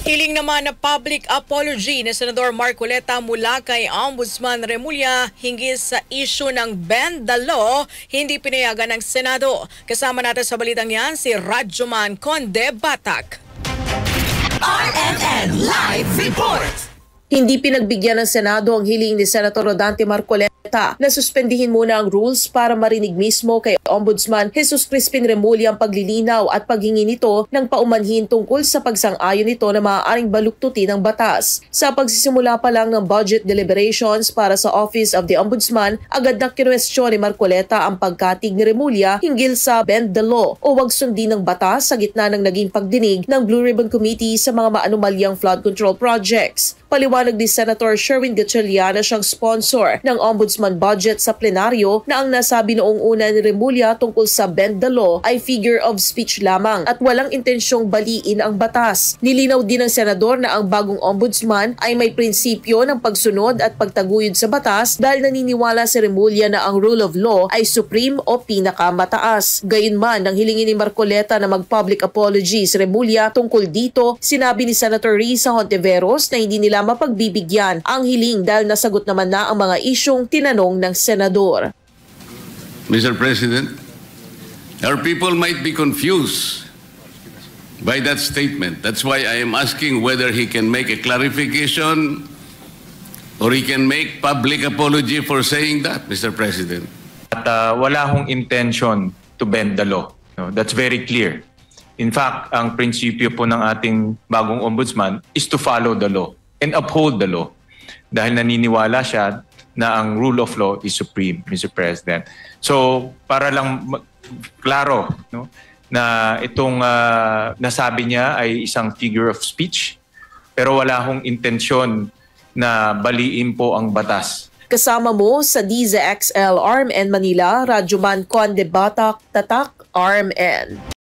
Hiling naman na public apology ni Senador Marcoleta mula kay Ombudsman Remulla hinggil sa issue ng Bend the Law, hindi pinayagan ng Senado. Kasama natin sa balitang yan si Radyoman Conde Batak. RMN Live Report! Hindi pinagbigyan ng Senado ang hiling ni Senator Rodante Marcoleta na suspendihin muna ang rules para marinig mismo kay Ombudsman Jesus Crispin Remulla ang paglilinaw at paghingi nito ng paumanhin tungkol sa pagsang-ayon nito na maaaring baluktutin ng batas. Sa pagsisimula pa lang ng budget deliberations para sa Office of the Ombudsman, agad na kinwestiyon ni Marcoleta ang pagkatig ni Remulla hinggil sa Bend the Law o wag sundin ng batas sa gitna ng naging pagdinig ng Blue Ribbon Committee sa mga maanumalyang flood control projects. Paliwanag ni Senator Sherwin Gatchalian na siyang sponsor ng Ombudsman budget sa plenaryo na ang nasabi noong una ni Remulla tungkol sa Bend the Law ay figure of speech lamang at walang intensyong baliin ang batas. Nilinaw din ng Senador na ang bagong Ombudsman ay may prinsipyo ng pagsunod at pagtaguyod sa batas dahil naniniwala si Remulla na ang rule of law ay supreme o pinakamataas. Gayunman, nang hilingin ni Marcoleta na mag-public apology si Remulla tungkol dito, sinabi ni Senator Risa Hontiveros na hindi nila mapagbibigyan ang hiling dahil nasagot naman na ang mga isyong tinanong ng Senador. Mr. President, our people might be confused by that statement. That's why I am asking whether he can make a clarification or he can make public apology for saying that, Mr. President. At wala akong intention to bend the law. No, that's very clear. In fact, ang prinsipyo po ng ating bagong ombudsman is to follow the law and uphold the law. Dahil naniniwala siya na ang rule of law is supreme, Mr. President. So, para lang klaro, no, na itong nasabi niya ay isang figure of speech, pero wala akong intensyon na baliin po ang batas. Kasama mo sa DZXL RMN Manila, Radyoman Conde Batak, Tatak RMN.